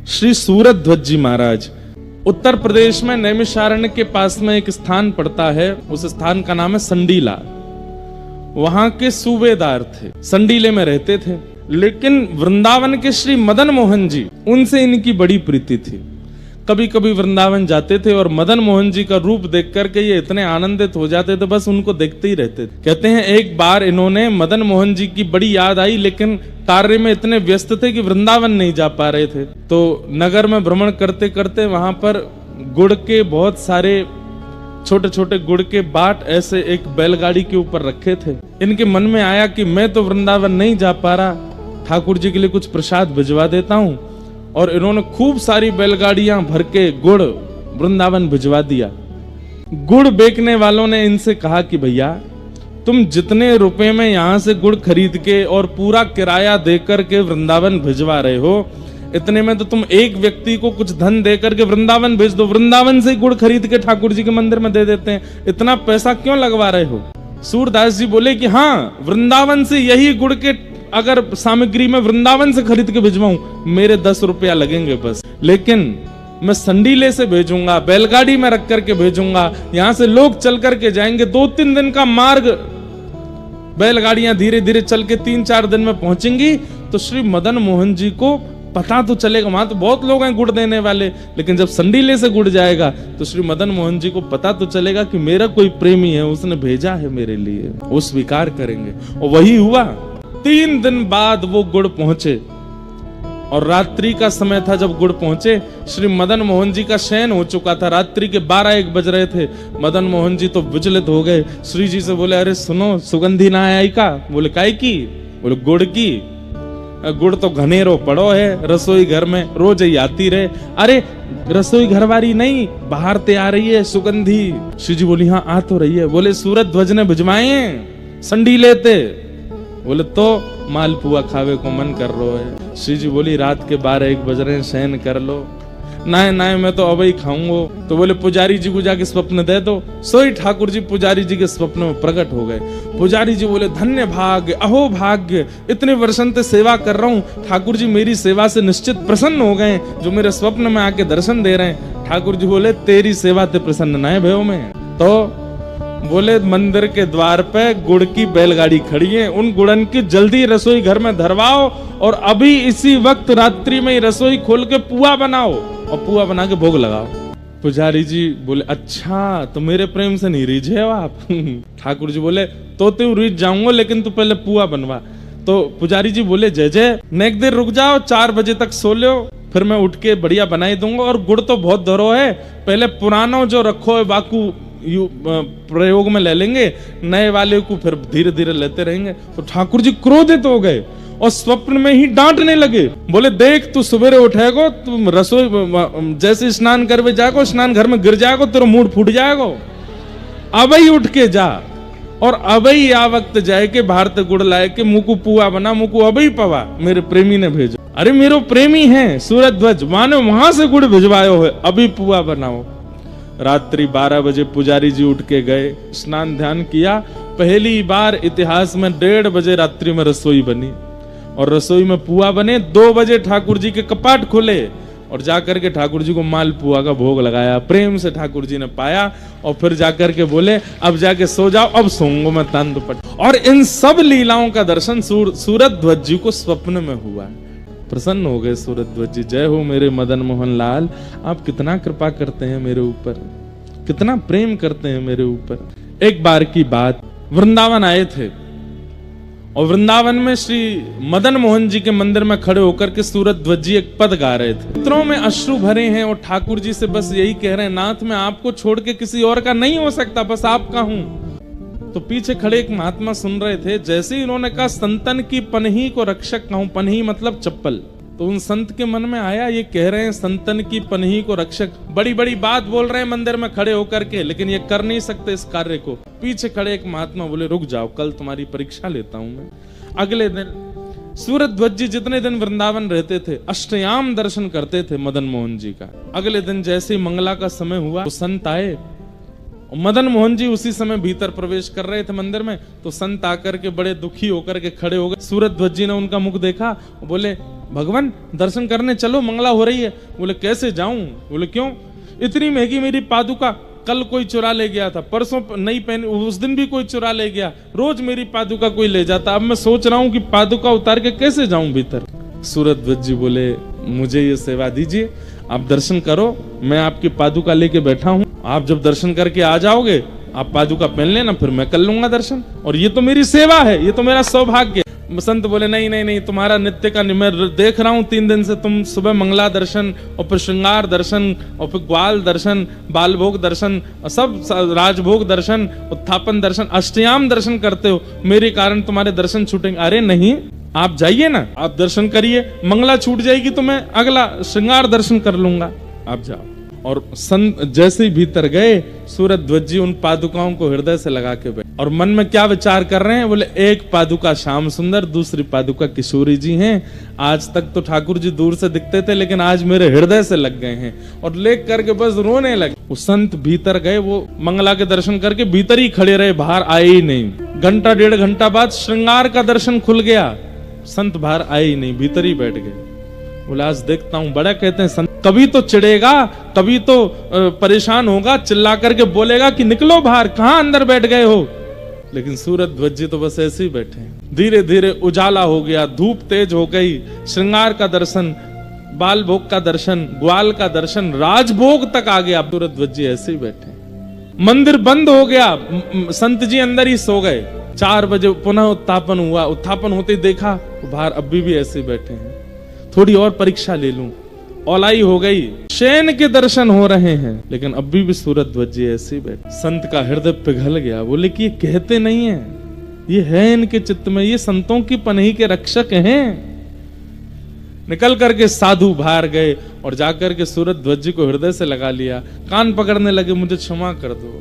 श्री सूरत ध्वज जी महाराज उत्तर प्रदेश में नैमिषारण्य के पास में एक स्थान पड़ता है, उस स्थान का नाम है संडीला। वहां के सूबेदार थे, संडीले में रहते थे, लेकिन वृंदावन के श्री मदन मोहन जी, उनसे इनकी बड़ी प्रीति थी। कभी कभी वृंदावन जाते थे और मदन मोहन जी का रूप देख करके ये इतने आनंदित हो जाते थे, बस उनको देखते ही रहते थे। कहते हैं एक बार इन्होंने मदन मोहन जी की बड़ी याद आई, लेकिन कार्य में इतने व्यस्त थे कि वृंदावन नहीं जा पा रहे थे। तो नगर में भ्रमण करते करते वहां पर गुड़ के बहुत सारे छोटे छोटे गुड़ के बाट ऐसे एक बैलगाड़ी के ऊपर रखे थे। इनके मन में आया कि मैं तो वृंदावन नहीं जा पा रहा, ठाकुर जी के लिए कुछ प्रसाद भिजवा देता हूं। और इन्होंने खूब सारी बैलगाड़ियां भर के गुड़ वृंदावन भिजवा दिया। गुड़ बेचने वालों ने इनसे कहा कि भैया तुम जितने रुपए में यहां से गुड़ खरीद के और पूरा किराया देकर के वृंदावन भिजवा रहे हो, इतने में तो तुम एक व्यक्ति को कुछ धन दे करके वृंदावन भेज दो, वृंदावन से गुड़ खरीद के ठाकुर जी के मंदिर में दे देते हैं, इतना पैसा क्यों लगवा रहे हो। सूरदास जी बोले कि हाँ, वृंदावन से यही गुड़ के अगर सामग्री में वृंदावन से खरीद के भिजवाऊं, मेरे 10 रुपया लगेंगे बस, लेकिन मैं संडीले से भेजूंगा, बैलगाड़ी में रख करके भेजूंगा, यहां से लोग चल करके जाएंगे, 2-3 दिन का मार्ग, बैलगाड़ियां धीरे धीरे चल के 3-4 दिन में पहुंचेंगी। तो श्री मदन मोहन जी को पता तो चलेगा, वहां तो बहुत लोग हैं गुड़ देने वाले, लेकिन जब संडीले से गुड़ जाएगा तो श्री मदन मोहन जी को पता तो चलेगा कि मेरा कोई प्रेमी है, उसने भेजा है मेरे लिए, वो स्वीकार करेंगे। और वही हुआ। 3 दिन बाद वो गुड़ पहुंचे और रात्रि का समय था जब गुड़ पहुंचे। श्री मदन मोहन जी का शयन हो चुका था, रात्रि के 12-1 बज रहे थे। मदन मोहन जी तो विचलित हो गए, श्री जी से बोले अरे सुनो, सुगंधी ना आई का? बोले काय की? बोले गुड़ की। गुड़ तो घनेरो पड़ो है रसोई घर में, रोज ही आती रहे। अरे रसोई घर वाली नहीं, बाहर ते आ रही है सुगंधी। श्री जी बोली हाँ आ तो रही है। बोले सूरत ध्वज ने भिजवाए संडी लेते। बोले तो मालपुआ खावे को मन कर रहा है। श्री जी बोली रात के 12-1 बज रहे हैं, शयन कर लो। ना मैं तो अब ही खाऊंगा। तो बोले पुजारी जी को जाके स्वप्न दे दो। सोई ठाकुर जी पुजारी जी के स्वप्न में प्रकट हो गए। पुजारी जी बोले धन्य भाग्य, अहो भाग्य, इतने वर्षों से सेवा कर रहा हूँ, ठाकुर जी मेरी सेवा से निश्चित प्रसन्न हो गए जो मेरे स्वप्न में आके दर्शन दे रहे हैं। ठाकुर जी बोले तेरी सेवा ते प्रसन्न ना है भयो में। तो बोले मंदिर के द्वार पे गुड़ की बैलगाड़ी खड़ी है, उन गुड़न की जल्दी रसोई घर में धरवाओ और अभी इसी वक्त रात्रि में रसोई खोल के पुआ बनाओ और पुआ बना के भोग लगाओ। पुजारी जी बोले अच्छा, तो मेरे प्रेम से नहीं रीझे हो आप? ठाकुर जी बोले तो रीझ जाऊंगा, लेकिन तू पहले पुआ बनवा। तो पुजारी जी बोले जय जय, नेक देर रुक जाओ, 4 बजे तक सो लो, फिर मैं उठ के बढ़िया बनाई दूंगा। और गुड़ तो बहुत धरो है, पहले पुराना जो रखो है बाकू प्रयोग में ले लेंगे, नए वाले को फिर धीरे धीरे लेते रहेंगे। तो ठाकुर जी क्रोधित हो गए और स्वप्न में ही डांटने लगे। बोले देख तू सवेरे उठेगो, तुम रसोई जैसे स्नान करवे जाएगो, स्नान घर में गिर जाएगो, तेरा मूड फूट जाएगो। अब ही उठ के जा और अब ही आ वक्त जाए के भारत गुड़ लाए के मुकु पुआ बना, मुकु अब ही पवा मेरे प्रेमी ने भेजो। अरे मेरो प्रेमी है सूरत ध्वज, माने वहां से गुड़ भिजवायो है, अभी पुआ बनाओ। रात्रि 12 बजे पुजारी जी उठ के गए, स्नान ध्यान किया। पहली बार इतिहास में 1:30 बजे रात्रि में रसोई बनी और रसोई में पुआ बने। 2 बजे ठाकुर जी के कपाट खुले और जाकर के ठाकुर जी को मालपुआ का भोग लगाया। प्रेम से ठाकुर जी ने पाया और फिर जाकर के बोले अब जाके सो जाओ, अब सोऊंगा मैं तन दुपट। और इन सब लीलाओं का दर्शन सूरत ध्वज जी को स्वप्न में हुआ। प्रसन्न हो गए सूरत ध्वज जी, जय हो मेरे मदन मोहन लाल, आप कितना कृपा करते हैं मेरे ऊपर, कितना प्रेम करते हैं मेरे ऊपर। एक बार की बात, वृंदावन आए थे और वृंदावन में श्री मदन मोहन जी के मंदिर में खड़े होकर के सूरत ध्वज जी एक पद गा रहे थे। नेत्रों में अश्रु भरे हैं और ठाकुर जी से बस यही कह रहे हैं, नाथ मैं आपको छोड़ के किसी और का नहीं हो सकता, बस आपका हूं। तो पीछे खड़े एक महात्मा सुन रहे थे। जैसे ही इन्होंने कहा संतन की पनही को रक्षक कहूं, पनही मतलब चप्पल, तो उन संत के मन में आया ये कह रहे हैं संतन की पनही को रक्षक, बड़ी बड़ी बात बोल रहे हैं मंदिर में खड़े होकर के, लेकिन ये कर नहीं सकते इस कार्य को। पीछे खड़े एक महात्मा बोले रुक जाओ, कल तुम्हारी परीक्षा लेता हूं मैं। अगले दिन सूरत ध्वज जी जितने दिन वृंदावन रहते थे अष्टयाम दर्शन करते थे मदन मोहन जी का। अगले दिन जैसे ही मंगला का समय हुआ, वो संत आए मदन मोहन जी उसी समय भीतर प्रवेश कर रहे थे मंदिर में, तो संत आकर के बड़े दुखी होकर के खड़े हो गए। सूरध्वज जी ने उनका मुख देखा, बोले भगवान दर्शन करने चलो, मंगला हो रही है। बोले कैसे जाऊं? बोले क्यों? इतनी महंगी मेरी पादुका कल कोई चुरा ले गया था, परसों नहीं पहनी, उस दिन भी कोई चुरा ले गया, रोज मेरी पादुका कोई ले जाता। अब मैं सोच रहा हूं कि पादुका उतार के कैसे जाऊं भीतर। सूरध्वज जी बोले मुझे ये सेवा दीजिए, आप दर्शन करो, मैं आपकी पादुका लेके बैठा हूं, आप जब दर्शन करके आ जाओगे आप पादुका पहन लेना, फिर मैं कर लूंगा दर्शन, और ये तो मेरी सेवा है, ये तो मेरा सौभाग्य। संत बोले नहीं नहीं नहीं, तुम्हारा नित्य का मैं देख रहा हूं 3 दिन से, तुम सुबह मंगला दर्शन और फिर श्रृंगार दर्शन और फिर ग्वाल दर्शन, बाल भोग दर्शन, सब राजभोग दर्शन, उत्थापन दर्शन, अष्टयाम दर्शन करते हो, मेरे कारण तुम्हारे दर्शन छूटेंगे। अरे नहीं, आप जाइए ना, आप दर्शन करिए, मंगला छूट जाएगी तो मैं अगला श्रृंगार दर्शन कर लूंगा, आप जाओ। और संत जैसे ही भीतर गए, सूरध्वज जी उन पादुकाओं को हृदय से लगा के बैठे और मन में क्या विचार कर रहे हैं? बोले एक पादुका श्याम सुंदर, दूसरी पादुका किशोरी जी हैं। आज तक तो ठाकुर जी दूर से दिखते थे, लेकिन आज मेरे हृदय से लग गए हैं, और लेख करके बस रोने लगे। वो संत भीतर गए, वो मंगला के दर्शन करके भीतर ही खड़े रहे, बाहर आए ही नहीं। घंटा 1.5 घंटा बाद श्रृंगार का दर्शन खुल गया, संत बाहर आए ही नहीं, भीतर ही बैठ गए। बोला आज देखता हूं, बड़ा कहते हैं संत कभी तो चिढ़ेगा, कभी तो परेशान होगा, चिल्ला करके बोलेगा कि निकलो बाहर, कहां अंदर बैठ गए हो। लेकिन सूरध्वज जी तो बस ऐसे ही बैठे हैं। धीरे धीरे उजाला हो गया, धूप तेज हो गई, श्रृंगार का दर्शन, बाल भोग का दर्शन, ग्वाल का दर्शन, राजभोग तक आ गया। सूरध्वज जी ऐसे ही बैठे। मंदिर बंद हो गया, संत जी अंदर ही सो गए। 4 बजे पुनः उत्थापन हुआ, उत्थापन होते ही देखा बाहर अभी भी ऐसे ही बैठे हैं। थोड़ी और परीक्षा ले लूं, औलाई हो गई, शयन के दर्शन हो रहे हैं, लेकिन अभी भी सूरध्वज जी ऐसे ही बैठे। संत का हृदय पिघल गया, बोले कि ये कहते नहीं है, ये है इनके चित्त में, ये संतों की पनही के रक्षक हैं। निकल करके साधु बाहर गए और जाकर के सूरध्वज जी को हृदय से लगा लिया, कान पकड़ने लगे, मुझे क्षमा कर दो,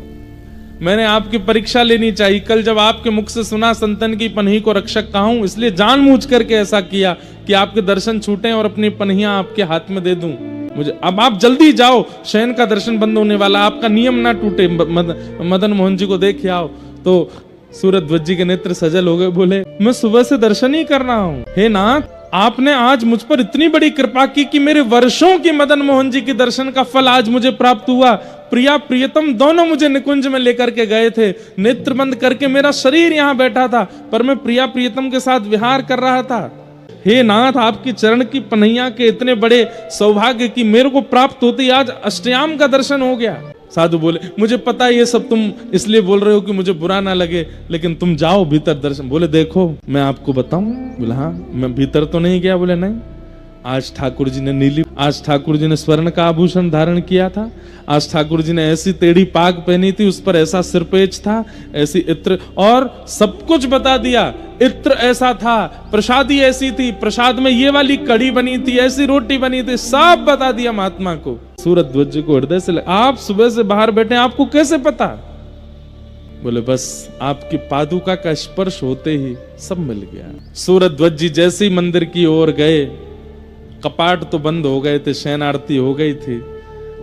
मैंने आपकी परीक्षा लेनी चाहिए। कल जब आपके मुख से सुना संतन की पनही को रक्षक कहा हूं, इसलिए जानबूझ करके ऐसा किया कि आपके दर्शन छूटे और अपनी पनहियां आपके हाथ में दे दूं। मुझे अब आप जल्दी जाओ, शयन का दर्शन बंद होने वाला, आपका नियम ना टूटे, मदन मोहन जी को देख आओ। तो सूरध्वज जी के नेत्र सजल हो गए, बोले मैं सुबह से दर्शन ही कर रहा हूं, हे नाथ आपने आज मुझ पर इतनी बड़ी कृपा की कि मेरे वर्षों की मदन मोहन जी के दर्शन का फल आज मुझे प्राप्त हुआ। प्रिया प्रियतम दोनों मुझे निकुंज में लेकर के गए थे, नेत्र बंद करके मेरा शरीर यहाँ बैठा था, पर मैं प्रिया प्रियतम के साथ विहार कर रहा था। हे नाथ आपकी चरण की पनैया के इतने बड़े सौभाग्य की मेरे को प्राप्त होती आज अष्टयाम का दर्शन हो गया। साधु बोले मुझे पता है ये सब तुम इसलिए बोल रहे हो कि मुझे बुरा ना लगे, लेकिन तुम जाओ भीतर दर्शन। बोले देखो मैं आपको बताऊं? बोले हाँ। मैं भीतर तो नहीं गया? बोले नहीं। आज ठाकुर जी ने नीली, आज ठाकुर जी ने स्वर्ण का आभूषण धारण किया था, आज ठाकुर जी ने ऐसी टेढ़ी पाग पहनी थी, उस पर ऐसा सिरपेच था, ऐसी इत्र, और सब कुछ बता दिया। इत्र ऐसा था, प्रसादी ऐसी थी, प्रसाद में ये वाली कड़ी बनी थी, ऐसी रोटी बनी थी, सब बता दिया महात्मा को। सूरध्वज जी को हृदय से आप सुबह से बाहर बैठे, आपको कैसे पता? बोले बस आपकी पादुका का स्पर्श होते ही सब मिल गया। सूरध्वज जी जैसे ही मंदिर की ओर गए, कपाट तो बंद हो गए थे, शयन आरती हो गई थी,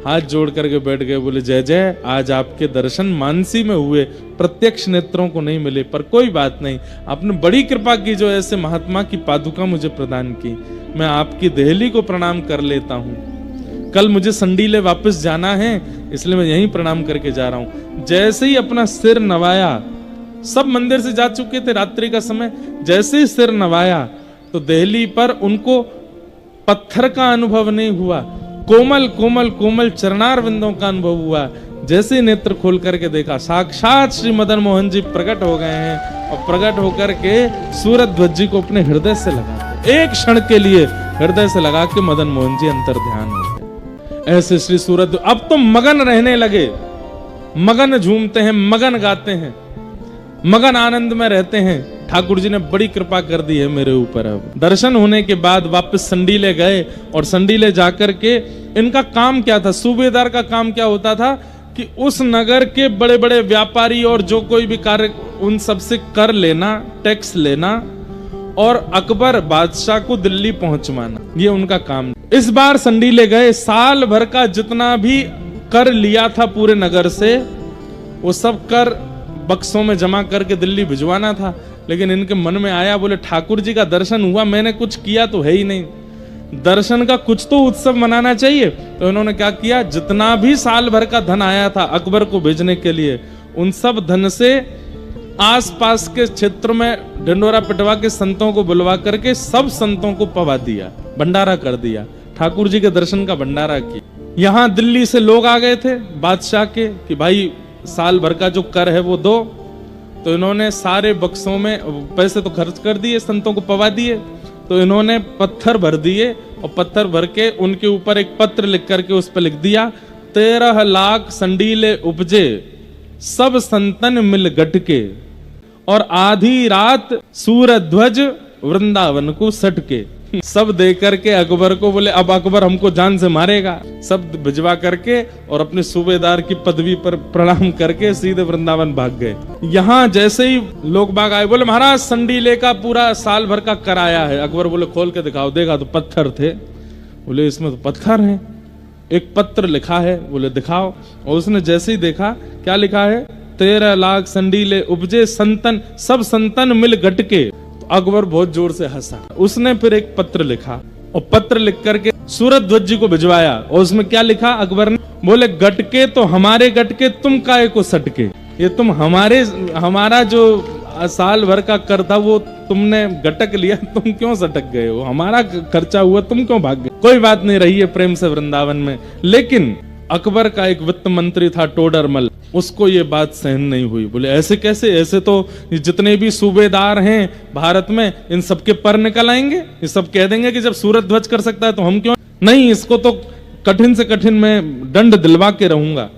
हाथ जोड़ करके बैठ गए। बोले जय जय, आज आपके दर्शन मानसी में हुए, प्रत्यक्ष नेत्रों को नहीं मिले, पर कोई बात नहीं, आपने बड़ी कृपा की जो ऐसे महात्मा की पादुका मुझे प्रदान की। मैं आपकी देहली को प्रणाम कर लेता हूँ, कल मुझे संडीले वापस जाना है, इसलिए मैं यहीं प्रणाम करके जा रहा हूं। जैसे ही अपना सिर नवाया, सब मंदिर से जा चुके थे रात्रि का समय, जैसे ही सिर नवाया तो देहली पर उनको पत्थर का अनुभव नहीं हुआ, कोमल कोमल कोमल चरणार बिंदों का अनुभव हुआ। जैसे ही नेत्र खोल करके देखा, साक्षात श्री मदन मोहन जी प्रकट हो गए हैं, और प्रकट होकर के सूरध्वज जी को अपने हृदय से लगा, एक क्षण के लिए हृदय से लगा के मदन मोहन जी अंतर ध्यान हो गए। ऐसे श्री सूरत अब तो मगन रहने लगे, मगन झूमते हैं, मगन गाते हैं, मगन आनंद में रहते हैं। ठाकुर जी ने बड़ी कृपा कर दी है मेरे ऊपर। अब दर्शन होने के बाद वापस संडीले गए, और संडीले जाकर के इनका काम क्या था, सूबेदार का काम क्या होता था कि उस नगर के बड़े बड़े व्यापारी और जो कोई भी कार्य, उन सबसे कर लेना, टैक्स लेना, और अकबर बादशाह को दिल्ली पहुंचवाना, ये उनका काम। इस बार संडीले गए, साल भर का जितना भी कर लिया था पूरे नगर से, वो सब कर बक्सों में जमा करके दिल्ली भिजवाना था। लेकिन इनके मन में आया, बोले ठाकुर जी का दर्शन हुआ, मैंने कुछ किया तो है ही नहीं, दर्शन का कुछ तो उत्सव मनाना चाहिए। तो इन्होंने क्या किया, जितना भी साल भर का धन आया था अकबर को भेजने के लिए, उन सब धन से आसपास के क्षेत्र में ढिंडोरा पिटवा के संतों को बुलवा करके सब संतों को पवा दिया, भंडारा कर दिया, ठाकुर जी के दर्शन का भंडारा किया। यहाँ दिल्ली से लोग आ गए थे बादशाह के कि भाई साल भर का जो कर है वो दो। तो इन्होंने सारे बक्सों में पैसे तो खर्च कर दिए, संतों को पवा दिए। तो इन्होंने पत्थर भर दिए और पत्थर भर के उनके ऊपर एक पत्र लिख करके उस पर लिख दिया, 13 लाख संडीले उपजे सब संतन मिल गटके, और आधी रात सूरध्वज वृंदावन को सटके। सब दे करके अकबर को बोले अब अकबर हमको जान से मारेगा। सब भिजवा करके और अपने सूबेदार की पदवी पर प्रणाम करके सीधे वृंदावन भाग गए। यहाँ जैसे ही लोग बाग आए, बोले महाराज संडीले का पूरा साल भर का कराया है। अकबर बोले खोल के दिखाओ। देखा तो पत्थर थे। बोले इसमें तो पत्थर है, एक पत्र लिखा है। बोले दिखाओ। और उसने जैसे ही देखा, क्या लिखा है, 13 लाख संडीले उपजे संतन सब संतन मिल गटके। अकबर बहुत जोर से हंसा। उसने फिर एक पत्र लिखा और पत्र लिख करके सूरध्वज जी को भिजवाया। और उसमें क्या लिखा अकबर ने, बोले गटके तो हमारे गटके, तुम काहे को सटके। ये तुम हमारा जो साल भर का कर था वो तुमने गटक लिया, तुम क्यों सटक गए हो, हमारा खर्चा हुआ, तुम क्यों भाग गए। कोई बात नहीं, रही है प्रेम से वृंदावन में। लेकिन अकबर का एक वित्त मंत्री था टोडरमल, उसको ये बात सहन नहीं हुई। बोले ऐसे कैसे, ऐसे तो जितने भी सूबेदार हैं भारत में इन सबके पर निकल आएंगे, ये सब कह देंगे कि जब सूरध्वज कर सकता है तो हम क्यों नहीं। इसको तो कठिन से कठिन मैं दंड दिलवा के रहूंगा।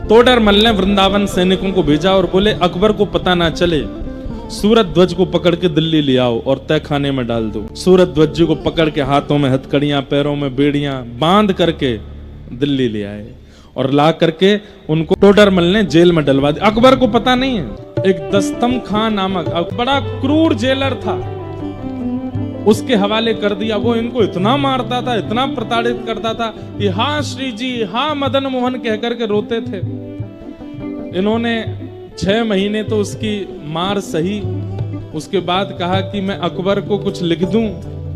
टोडरमल ने वृंदावन सैनिकों को भेजा और बोले अकबर को पता ना चले, सूरध्वज को पकड़ के दिल्ली ले आओ और तहखाने में डाल दो। सूरध्वज जी को पकड़ के हाथों में हथकड़ियां, पैरों में बेड़ियां बांध करके दिल्ली ले आए और ला करके उनको टोडरमल ने जेल में डलवा दिया। अकबर को पता नहीं है। एक दस्तम खां नामक बड़ा क्रूर जेलर था, उसके हवाले कर दिया। वो इनको इतना मारता था, इतना प्रताड़ित करता था कि हाँ श्री जी, हाँ मदन मोहन कह करके रोते थे। इन्होंने 6 महीने तो उसकी मार सही। उसके बाद कहा कि मैं अकबर को कुछ लिख दूं।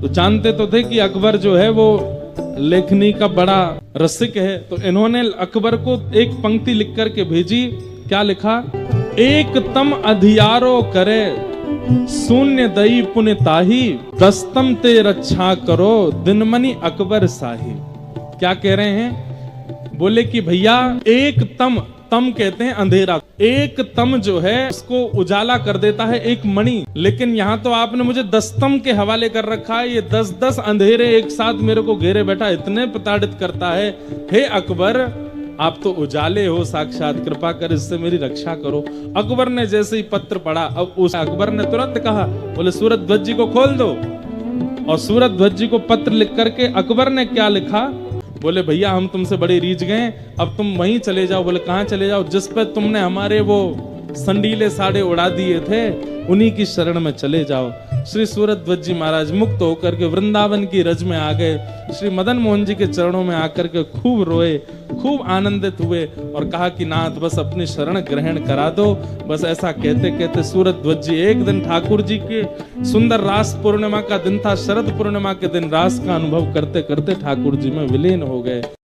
तो जानते तो थे कि अकबर जो है वो लेखनी का बड़ा रसिक है। तो इन्होंने अकबर को एक पंक्ति लिख करके भेजी। क्या लिखा, एक तम अधियारो करे शून्य दई पुण्य ताही, दस्तम ते रक्षा करो दिनमणि अकबर साही। क्या कह रहे हैं, बोले कि भैया एक तम कहते हैं अंधेरा, एक तम जो है उसको उजाला कर देता है एक मणि। लेकिन यहाँ तो आपने मुझे 10 तम के हवाले कर रखा है। ये 10 अंधेरे एक साथ मेरे को घेरे बैठा, इतने प्रताड़ित करता है। हे अकबर, आप तो उजाले हो साक्षात, कृपा कर इससे मेरी रक्षा करो। अकबर ने जैसे ही पत्र पढ़ा, अब उस अकबर ने तुरंत कहा, बोले सूरध्वज जी को खोल दो। और सूरध्वज जी को पत्र लिख करके अकबर ने क्या लिखा, बोले भैया हम तुमसे बड़े रीझ गए, अब तुम वहीं चले जाओ। बोले कहाँ चले जाओ, जिस पर तुमने हमारे वो संडीले साड़े उड़ा दिए थे, उन्हीं की शरण में चले जाओ। श्री सूरध्वज जी महाराज मुक्त होकर के वृंदावन की रज में आ गए। श्री मदन मोहन जी के चरणों में आकर के खूब रोए, खूब आनंदित हुए और कहा कि नाथ बस अपनी शरण ग्रहण करा दो। बस ऐसा कहते कहते सूरध्वज जी एक दिन ठाकुर जी के सुंदर रास पूर्णिमा का दिन था, शरद पूर्णिमा के दिन रास का अनुभव करते करते ठाकुर जी में विलीन हो गए।